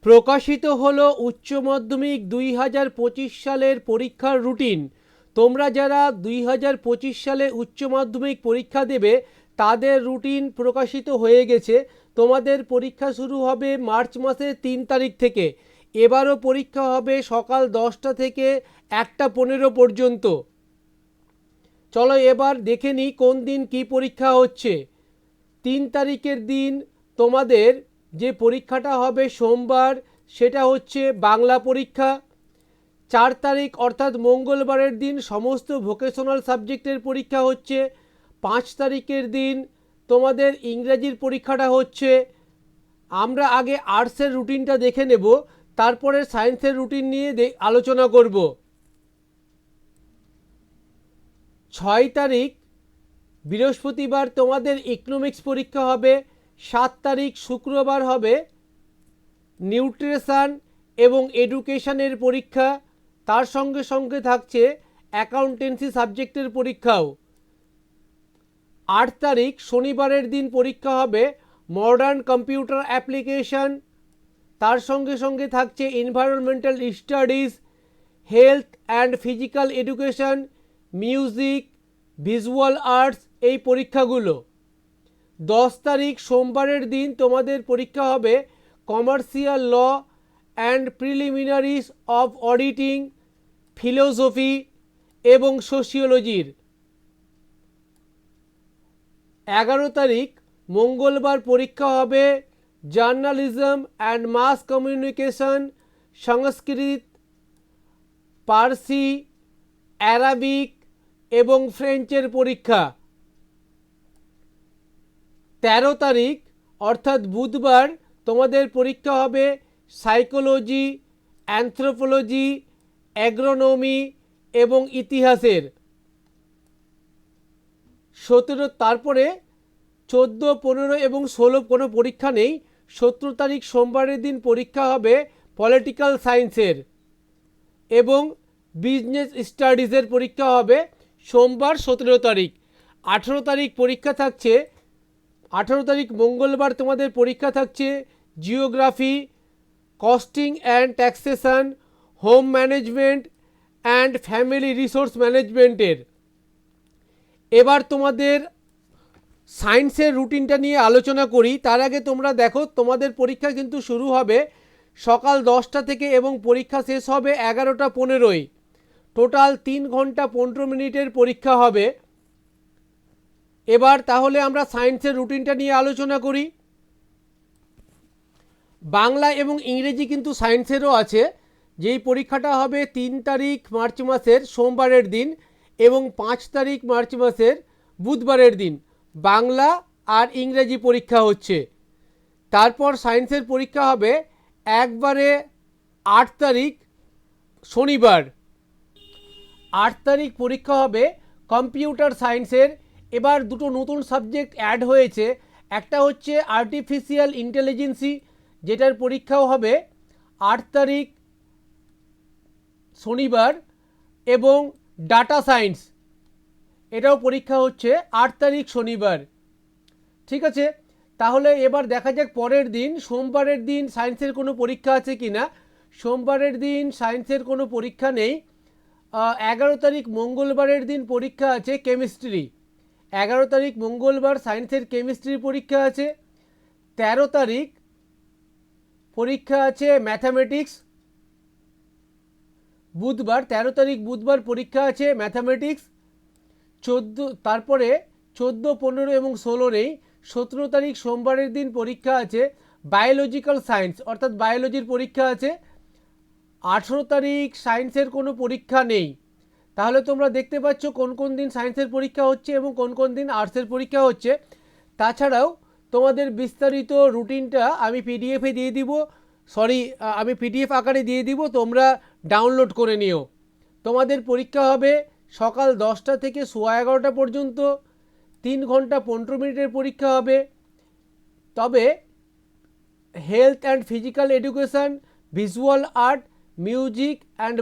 প্রকাশিত হলো উচ্চ মাধ্যমিক 2025 সালের পরীক্ষার রুটিন। তোমরা যারা 2025 সালে উচ্চ মাধ্যমিক পরীক্ষা দেবে তাদের রুটিন প্রকাশিত হয়ে গেছে। তোমাদের পরীক্ষা শুরু হবে মার্চ মাসের 3 তারিখ থেকে। এবারও পরীক্ষা হবে সকাল 10টা থেকে 1টা 15 পর্যন্ত। চলো এবার দেখে নিই কোন দিন কি পরীক্ষা হচ্ছে। 3 তারিখের দিন তোমাদের যে পরীক্ষাটা হবে সোমবার, সেটা হচ্ছে বাংলা পরীক্ষা। 4 তারিখ অর্থাৎ মঙ্গলবারের দিন সমস্ত ভোকেশনাল সাবজেক্টের পরীক্ষা হচ্ছে। 5 তারিখের দিন তোমাদের ইংরেজির পরীক্ষাটা হচ্ছে। আমরা আগে আর্টসের রুটিনটা দেখে নেব, তারপরে সায়েন্সের রুটিন নিয়ে আলোচনা করব। 6 তারিখ বৃহস্পতিবার তোমাদের ইকোনমিক্স পরীক্ষা হবে। 7 তারিখ শুক্রবার হবে নিউট্রিশন এবং এডুকেশনের পরীক্ষা। তার সঙ্গে সঙ্গে থাকছে অ্যাকাউন্টেন্সি সাবজেক্টের পরীক্ষাও। 8 তারিখ শনিবারের দিন পরীক্ষা হবে মডার্ন কম্পিউটার অ্যাপ্লিকেশন। তার সঙ্গে সঙ্গে থাকছে environmental studies, health and physical education, music, visual arts, এই পরীক্ষাগুলো। 10 তারিখ সোমবারের দিন তোমাদের পরীক্ষা হবে commercial law and preliminaries of auditing, philosophy এবং সোশিওলজির। 11 তারিখ মঙ্গলবার পরীক্ষা হবে journalism and mass communication, Sanskrit, Parsi, Arabic এবং ফ্রেঞ্চের পরীক্ষা। 13 তারিখ অর্থাৎ বুধবার তোমাদের পরীক্ষা হবে সাইকোলজি, অ্যানথ্রোপোলজি, অ্যাগ্রোনমি এবং ইতিহাসের। 17 তারপরে 14, 15 এবং 16 কোনো পরীক্ষা নেই। 17 তারিখ সোমবারের দিন পরীক্ষা হবে পলিটিক্যাল সায়েন্সের এবং বিজনেস স্টাডিজের পরীক্ষা হবে সোমবার 17 তারিখ। 18 তারিখ পরীক্ষা থাকছে, 18 তারিখ মঙ্গলবার তোমাদের পরীক্ষা থাকছে geography, costing and taxation, home management and family resource ম্যানেজমেন্টের। এবার তোমাদের সায়েন্সের রুটিনটা নিয়ে আলোচনা করি। তার আগে তোমরা দেখো তোমাদের পরীক্ষা কিন্তু শুরু হবে সকাল 10টা থেকে এবং পরীক্ষা শেষ হবে 11টা 15। টোটাল 3 ঘন্টা 15 মিনিটের পরীক্ষা হবে। এবার তাহলে আমরা সায়েন্সের রুটিনটা নিয়ে আলোচনা করি। বাংলা এবং ইংরেজি কিন্তু সায়েন্সেরও আছে। যেই পরীক্ষাটা হবে 3 তারিখ মার্চ মাসের সোমবারের দিন এবং 5 তারিখ মার্চ মাসের বুধবারের দিন বাংলা আর ইংরেজি পরীক্ষা হচ্ছে। তারপর সায়েন্সের পরীক্ষা হবে একবারে 8 তারিখ শনিবার। 8 তারিখ পরীক্ষা হবে কম্পিউটার সায়েন্সের। এবার দুটো নতুন সাবজেক্ট অ্যাড হয়েছে। একটা হচ্ছে আর্টিফিশিয়াল ইন্টেলিজেন্সি, যেটার পরীক্ষাও হবে 8 তারিখ শনিবার, এবং ডাটা সায়েন্স, এটাও পরীক্ষা হচ্ছে 8 তারিখ শনিবার। ঠিক আছে, তাহলে এবার দেখা যাক পরের দিন সোমবারের দিন সায়েন্সের কোনো পরীক্ষা আছে কি না। সোমবারের দিন সায়েন্সের কোনো পরীক্ষা নেই। 11 তারিখ মঙ্গলবারের দিন পরীক্ষা আছে কেমিস্ট্রি। 11 তারিখ মঙ্গলবার সায়েন্সের কেমিস্ট্রির পরীক্ষা আছে। 13 তারিখ পরীক্ষা আছে ম্যাথামেটিক্স, বুধবার। 13 তারিখ বুধবার পরীক্ষা আছে ম্যাথামেটিক্স। 14 তারপরে 14, 15 এবং 16 নেই। 17 তারিখ সোমবারের দিন পরীক্ষা আছে বায়োলজিক্যাল সায়েন্স, অর্থাৎ বায়োলজির পরীক্ষা আছে। 18 তারিখ সায়েন্সের কোনো পরীক্ষা নেই। তাহলে তোমরা দেখতে পাচ্ছ কোন কোন দিন সায়েন্সের পরীক্ষা হচ্ছে এবং কোন কোন দিন আর্টসের পরীক্ষা হচ্ছে। তাছাড়াও তোমাদের বিস্তারিত রুটিনটা আমি পিডিএফে দিয়ে দিব, আমি পিডিএফ আকারে দিয়ে দিব, তোমরা ডাউনলোড করে নিও। তোমাদের পরীক্ষা হবে সকাল 10টা থেকে 11:15 পর্যন্ত। 3 ঘন্টা 15 মিনিটের পরীক্ষা হবে। তবে health and physical education, visual art, music and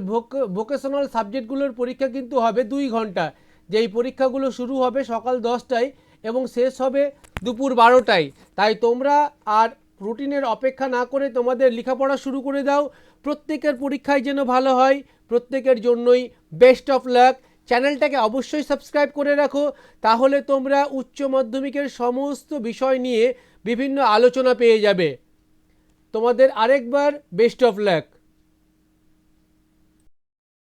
vocational সাবজেক্টগুলোর পরীক্ষা কিন্তু হবে 2 ঘন্টা। যেই পরীক্ষাগুলো শুরু হবে সকাল 10টায় এবং শেষ হবে দুপুর 12টায়। তাই তোমরা আর রুটিনের অপেক্ষা না করে তোমাদের লেখাপড়া শুরু করে দাও। প্রত্যেকের পরীক্ষায় যেন ভালো হয়, প্রত্যেকের জন্যই বেস্ট অফ লাক। চ্যানেলটাকে অবশ্যই সাবস্ক্রাইব করে রাখো, তাহলে তোমরা উচ্চ মাধ্যমিকের সমস্ত বিষয় নিয়ে বিভিন্ন আলোচনা পেয়ে যাবে। তোমাদের আরেকবার বেস্ট অফ লাক।